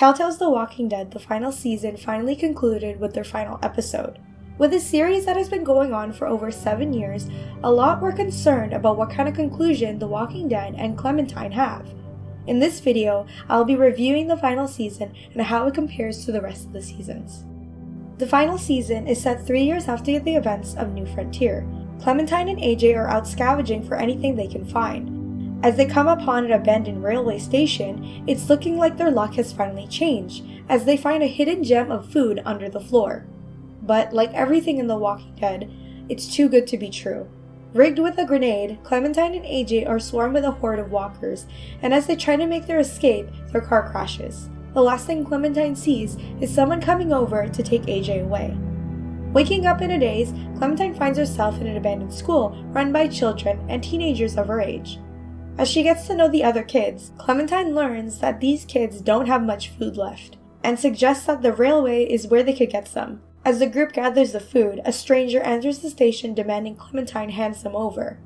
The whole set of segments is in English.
Telltale's The Walking Dead, the final season, finally concluded with their final episode. With a series that has been going on for over 7 years, a lot were concerned about what kind of conclusion The Walking Dead and Clementine have. In this video, I'll be reviewing the final season and how it compares to the rest of the seasons. The final season is set 3 years after the events of New Frontier. Clementine and AJ are out scavenging for anything they can find. As they come upon an abandoned railway station, it's looking like their luck has finally changed, as they find a hidden gem of food under the floor. But like everything in The Walking Dead, it's too good to be true. Rigged with a grenade, Clementine and AJ are swarmed with a horde of walkers, and as they try to make their escape, their car crashes. The last thing Clementine sees is someone coming over to take AJ away. Waking up in a daze, Clementine finds herself in an abandoned school run by children and teenagers of her age. As she gets to know the other kids, Clementine learns that these kids don't have much food left, and suggests that the railway is where they could get some. As the group gathers the food, a stranger enters the station demanding Clementine hands some over.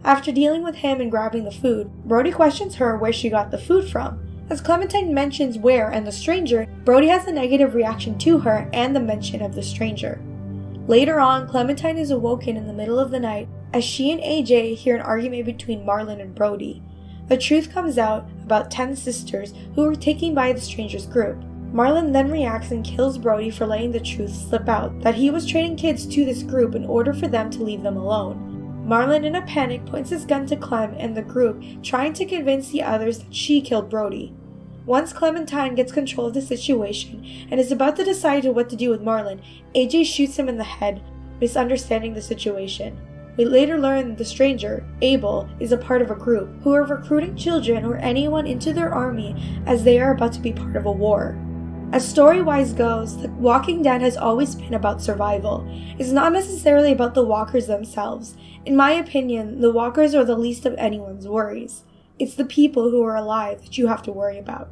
After dealing with him and grabbing the food, Brody questions her where she got the food from. As Clementine mentions where and the stranger, Brody has a negative reaction to her and the mention of the stranger. Later on, Clementine is awoken in the middle of the night as she and AJ hear an argument between Marlon and Brody. The truth comes out about 10 sisters who were taken by the stranger's group. Marlon then reacts and kills Brody for letting the truth slip out that he was training kids to this group in order for them to leave them alone. Marlon, in a panic, points his gun to Clem and the group, trying to convince the others that she killed Brody. Once Clementine gets control of the situation and is about to decide what to do with Marlon, AJ shoots him in the head, misunderstanding the situation. We later learn that the stranger, Abel, is a part of a group who are recruiting children or anyone into their army as they are about to be part of a war. As story-wise goes, The Walking Dead has always been about survival. It's not necessarily about the walkers themselves. In my opinion, the walkers are the least of anyone's worries. It's the people who are alive that you have to worry about.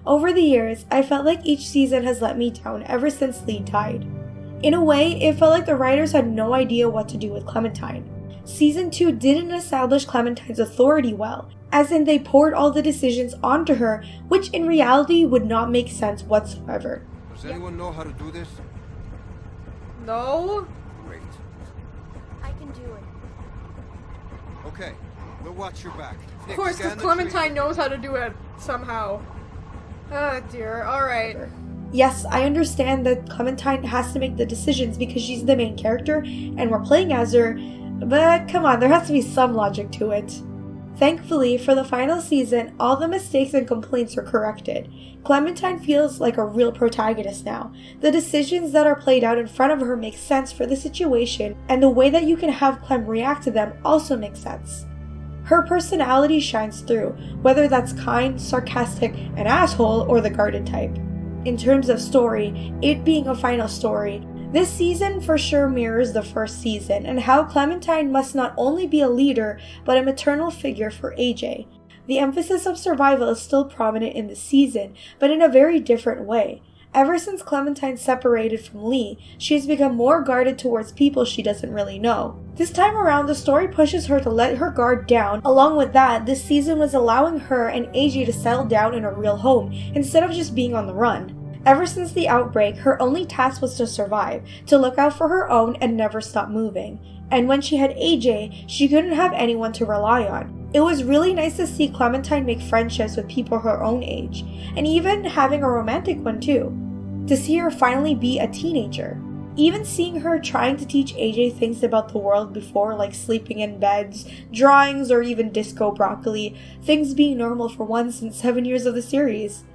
Over the years, I felt like each season has let me down ever since Lee died. In a way, it felt like the writers had no idea what to do with Clementine. Season 2 didn't establish Clementine's authority well, as in they poured all the decisions onto her, which in reality would not make sense whatsoever. Does anyone know how to do this? No? Great. I can do it. Okay, we'll watch your back. Of course, because Clementine knows how to do it somehow. Oh dear, alright. Yes, I understand that Clementine has to make the decisions because she's the main character and we're playing as her, but come on, there has to be some logic to it. Thankfully, for the final season, all the mistakes and complaints are corrected. Clementine feels like a real protagonist now. The decisions that are played out in front of her make sense for the situation, and the way that you can have Clem react to them also makes sense. Her personality shines through, whether that's kind, sarcastic, an asshole, or the guarded type. In terms of story, it being a final story, this season for sure mirrors the first season and how Clementine must not only be a leader, but a maternal figure for AJ. The emphasis of survival is still prominent in this season, but in a very different way. Ever since Clementine separated from Lee, she has become more guarded towards people she doesn't really know. This time around, the story pushes her to let her guard down. Along with that, this season was allowing her and AJ to settle down in a real home, instead of just being on the run. Ever since the outbreak, her only task was to survive, to look out for her own and never stop moving. And when she had AJ, she couldn't have anyone to rely on. It was really nice to see Clementine make friendships with people her own age, and even having a romantic one too. To see her finally be a teenager. Even seeing her trying to teach AJ things about the world before, like sleeping in beds, drawings, or even disco broccoli, things being normal for once in 7 years of the series.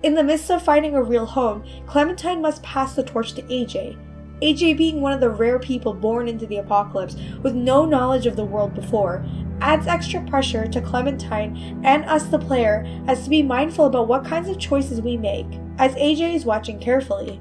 In the midst of finding a real home, Clementine must pass the torch to AJ. AJ, being one of the rare people born into the apocalypse with no knowledge of the world before, adds extra pressure to Clementine and us the player as to be mindful about what kinds of choices we make, as AJ is watching carefully.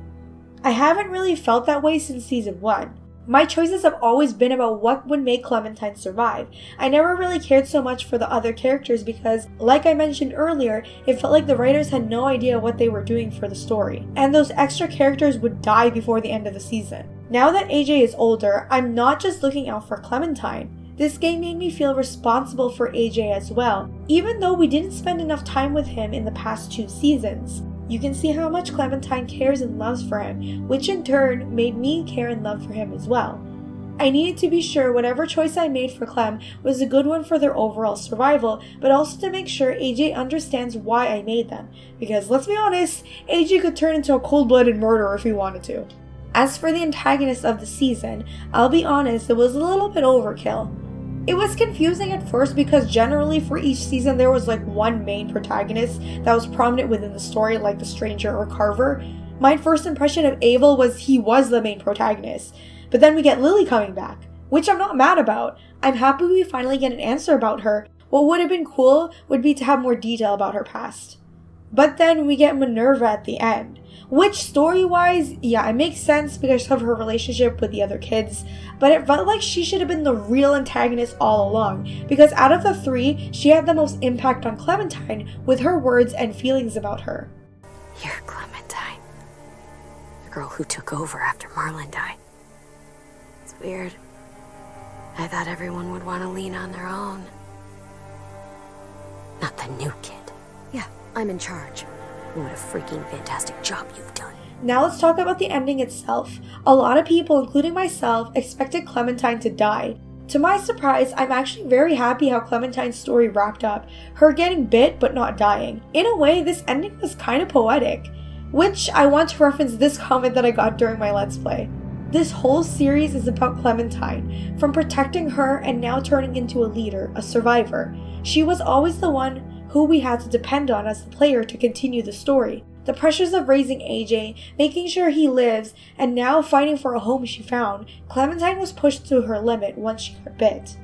I haven't really felt that way since season 1. My choices have always been about what would make Clementine survive. I never really cared so much for the other characters because, like I mentioned earlier, it felt like the writers had no idea what they were doing for the story, and those extra characters would die before the end of the season. Now that AJ is older, I'm not just looking out for Clementine. This game made me feel responsible for AJ as well, even though we didn't spend enough time with him in the past 2 seasons. You can see how much Clementine cares and loves for him, which in turn made me care and love for him as well. I needed to be sure whatever choice I made for Clem was a good one for their overall survival, but also to make sure AJ understands why I made them, because let's be honest, AJ could turn into a cold-blooded murderer if he wanted to. As for the antagonist of the season, I'll be honest, it was a little bit overkill. It was confusing at first because generally for each season there was like one main protagonist that was prominent within the story, like the Stranger or Carver. My first impression of Abel was he was the main protagonist. But then we get Lily coming back, which I'm not mad about. I'm happy we finally get an answer about her. What would have been cool would be to have more detail about her past. But then we get Minerva at the end, which story-wise, yeah, it makes sense because of her relationship with the other kids, but it felt like she should have been the real antagonist all along, because out of the three, she had the most impact on Clementine with her words and feelings about her. You're Clementine, the girl who took over after Marlon died. It's weird. I thought everyone would want to lean on their own. Not the new kid. Yeah, I'm in charge. What a freaking fantastic job you've done. Now let's talk about the ending itself. A lot of people, including myself, expected Clementine to die. To my surprise, I'm actually very happy how Clementine's story wrapped up, her getting bit but not dying. In a way, this ending was kind of poetic, which I want to reference this comment that I got during my Let's Play. This whole series is about Clementine, from protecting her and now turning into a leader, a survivor. She was always the one who we had to depend on as the player to continue the story. The pressures of raising AJ, making sure he lives, and now fighting for a home she found, Clementine was pushed to her limit once she got bit.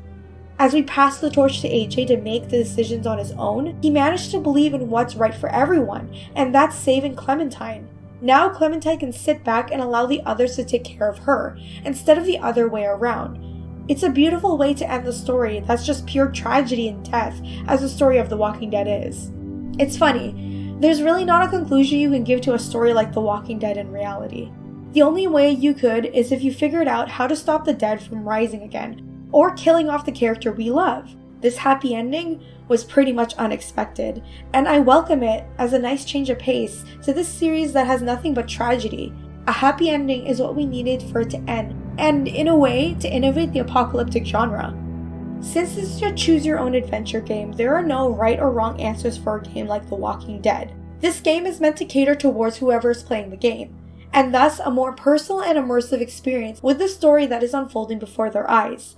As we passed the torch to AJ to make the decisions on his own, he managed to believe in what's right for everyone, and that's saving Clementine. Now Clementine can sit back and allow the others to take care of her, instead of the other way around. It's a beautiful way to end the story that's just pure tragedy and death, as the story of The Walking Dead is. It's funny, there's really not a conclusion you can give to a story like The Walking Dead in reality. The only way you could is if you figured out how to stop the dead from rising again, or killing off the character we love. This happy ending was pretty much unexpected, and I welcome it as a nice change of pace to this series that has nothing but tragedy. A happy ending is what we needed for it to end, and in a way, to innovate the apocalyptic genre. Since this is a choose-your-own-adventure game, there are no right or wrong answers for a game like The Walking Dead. This game is meant to cater towards whoever is playing the game, and thus a more personal and immersive experience with the story that is unfolding before their eyes.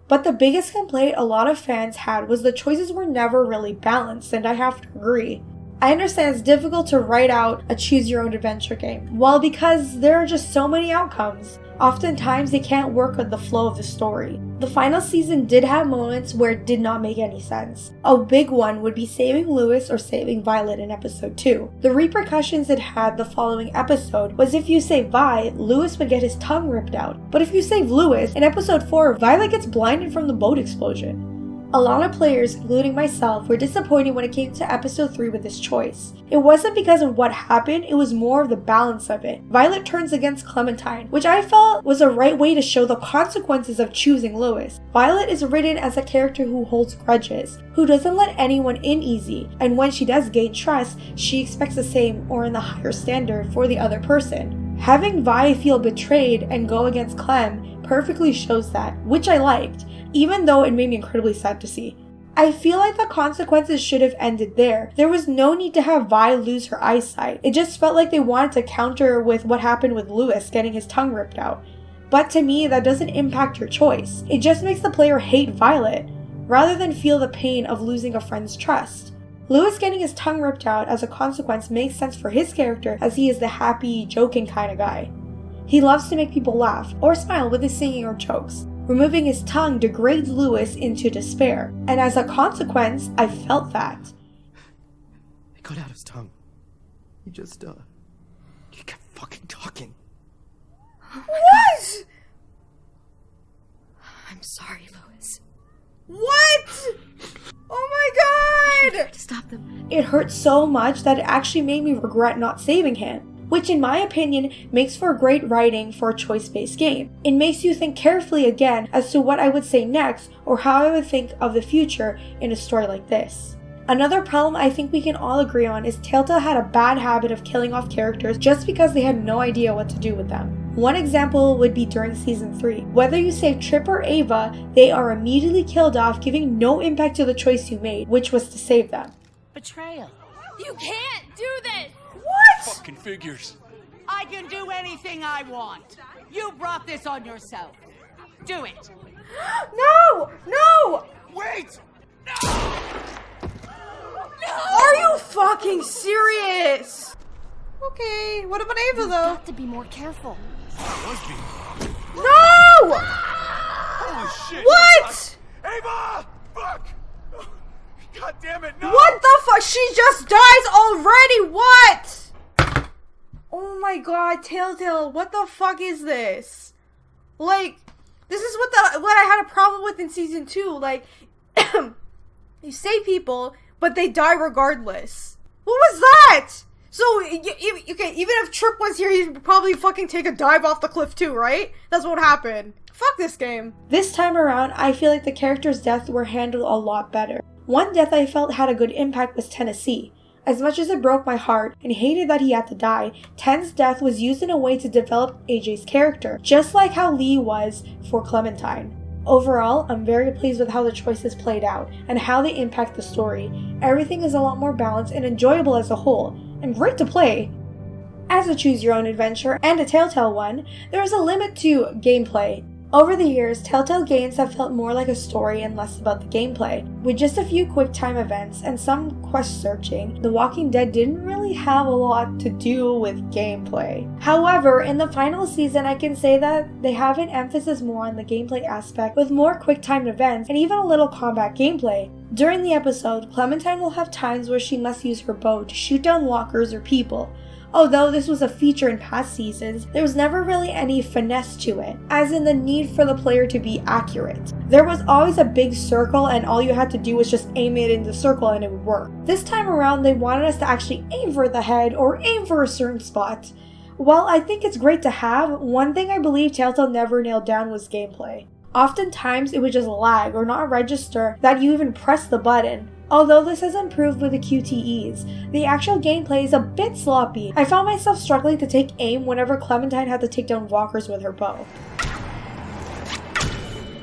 But the biggest complaint a lot of fans had was the choices were never really balanced, and I have to agree. I understand it's difficult to write out a choose-your-own-adventure game, well, because there are just so many outcomes. Oftentimes, they can't work with the flow of the story. The final season did have moments where it did not make any sense. A big one would be saving Lewis or saving Violet in episode 2. The repercussions it had the following episode was if you save Vi, Lewis would get his tongue ripped out. But if you save Lewis, in episode 4, Violet gets blinded from the boat explosion. A lot of players, including myself, were disappointed when it came to episode 3 with this choice. It wasn't because of what happened, it was more of the balance of it. Violet turns against Clementine, which I felt was a right way to show the consequences of choosing Lewis. Violet is written as a character who holds grudges, who doesn't let anyone in easy, and when she does gain trust, she expects the same or in the higher standard for the other person. Having Vi feel betrayed and go against Clem perfectly shows that, which I liked, even though it made me incredibly sad to see. I feel like the consequences should have ended there. There was no need to have Vi lose her eyesight. It just felt like they wanted to counter with what happened with Lewis getting his tongue ripped out. But to me, that doesn't impact your choice. It just makes the player hate Violet, rather than feel the pain of losing a friend's trust. Lewis getting his tongue ripped out as a consequence makes sense for his character, as he is the happy, joking kind of guy. He loves to make people laugh or smile with his singing or jokes. Removing his tongue degrades Lewis into despair, and as a consequence, I felt that. It got out his tongue. He just, he kept fucking talking. What? I'm sorry, Lewis. What? Oh my god! To stop them. It hurt so much that it actually made me regret not saving him, which in my opinion makes for great writing for a choice-based game. It makes you think carefully again as to what I would say next or how I would think of the future in a story like this. Another problem I think we can all agree on is Telltale had a bad habit of killing off characters just because they had no idea what to do with them. One example would be during season 3. Whether you save Trip or Ava, they are immediately killed off, giving no impact to the choice you made, which was to save them. Betrayal. You can't do this! What? Fucking figures. I can do anything I want. You brought this on yourself. Do it. No! No! Wait! Are you fucking serious? Okay, what about Ava You've though? got to be more careful. No! Holy shit! What? Ava! Fuck! God damn it, no! What the fuck? She just dies already! What? Oh my god, Telltale, what the fuck is this? Like, this is what I had a problem with in season 2. Like, you save people, but they die regardless. What was that? So, okay, even if Trip was here, he'd probably fucking take a dive off the cliff too, right? That's what happened. Fuck this game. This time around, I feel like the characters' deaths were handled a lot better. One death I felt had a good impact was Tennessee. As much as it broke my heart and hated that he had to die, Ten's death was used in a way to develop AJ's character, just like how Lee was for Clementine. Overall, I'm very pleased with how the choices played out and how they impact the story. Everything is a lot more balanced and enjoyable as a whole, and great to play. As a choose-your-own-adventure and a Telltale one, there is a limit to gameplay. Over the years, Telltale games have felt more like a story and less about the gameplay. With just a few quick-time events and some quest searching, The Walking Dead didn't really have a lot to do with gameplay. However, in the final season, I can say that they have an emphasis more on the gameplay aspect with more quick-timed events and even a little combat gameplay. During the episode, Clementine will have times where she must use her bow to shoot down walkers or people. Although this was a feature in past seasons, there was never really any finesse to it, as in the need for the player to be accurate. There was always a big circle and all you had to do was just aim it in the circle and it would work. This time around they wanted us to actually aim for the head or aim for a certain spot. While I think it's great to have, one thing I believe Telltale never nailed down was gameplay. Oftentimes it would just lag or not register that you even pressed the button. Although this has improved with the QTEs, the actual gameplay is a bit sloppy. I found myself struggling to take aim whenever Clementine had to take down walkers with her bow.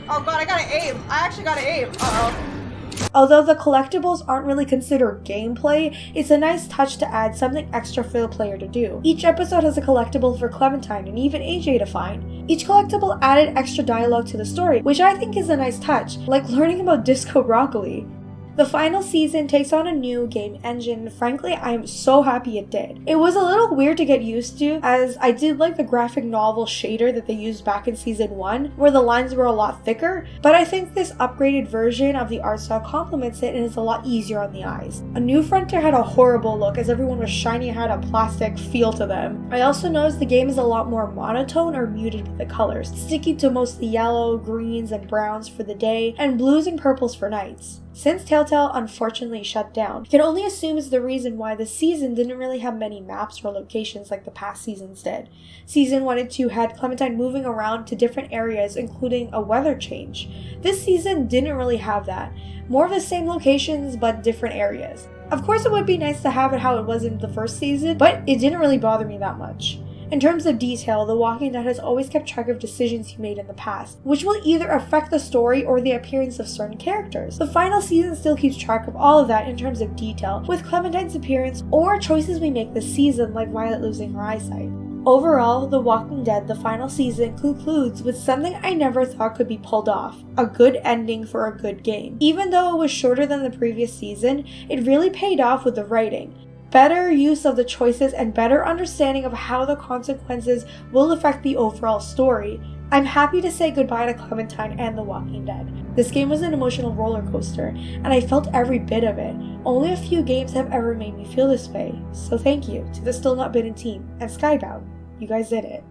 Oh god, I gotta aim. I actually gotta aim. Uh-oh. Although the collectibles aren't really considered gameplay, it's a nice touch to add something extra for the player to do. Each episode has a collectible for Clementine and even AJ to find. Each collectible added extra dialogue to the story, which I think is a nice touch, like learning about disco broccoli. The final season takes on a new game engine. Frankly, I am so happy it did. It was a little weird to get used to, as I did like the graphic novel shader that they used back in season 1, where the lines were a lot thicker, but I think this upgraded version of the art style complements it and is a lot easier on the eyes. A New Frontier had a horrible look as everyone was shiny and had a plastic feel to them. I also noticed the game is a lot more monotone or muted with the colors, sticking to mostly yellow, greens, and browns for the day, and blues and purples for nights. Since Telltale unfortunately shut down, you can only assume is the reason why this season didn't really have many maps or locations like the past seasons did. Season 1 and 2 had Clementine moving around to different areas, including a weather change. This season didn't really have that. More of the same locations, but different areas. Of course, it would be nice to have it how it was in the first season, but it didn't really bother me that much. In terms of detail, The Walking Dead has always kept track of decisions you made in the past, which will either affect the story or the appearance of certain characters. The final season still keeps track of all of that in terms of detail, with Clementine's appearance or choices we make this season, like Violet losing her eyesight. Overall, The Walking Dead, the final season, concludes with something I never thought could be pulled off, a good ending for a good game. Even though it was shorter than the previous season, it really paid off with the writing. Better use of the choices and better understanding of how the consequences will affect the overall story. I'm happy to say goodbye to Clementine and The Walking Dead. This game was an emotional roller coaster, and I felt every bit of it. Only a few games have ever made me feel this way, so thank you to the Still Not Bitten team and Skybound. You guys did it.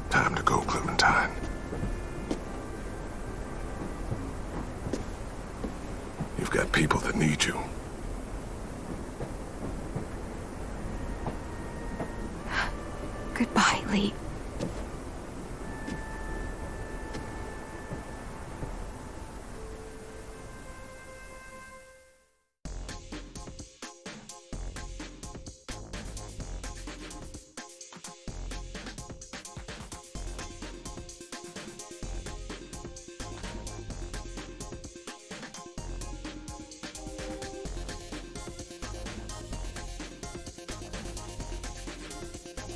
Time to go, Clementine. You've got people that need you. Goodbye, Lee.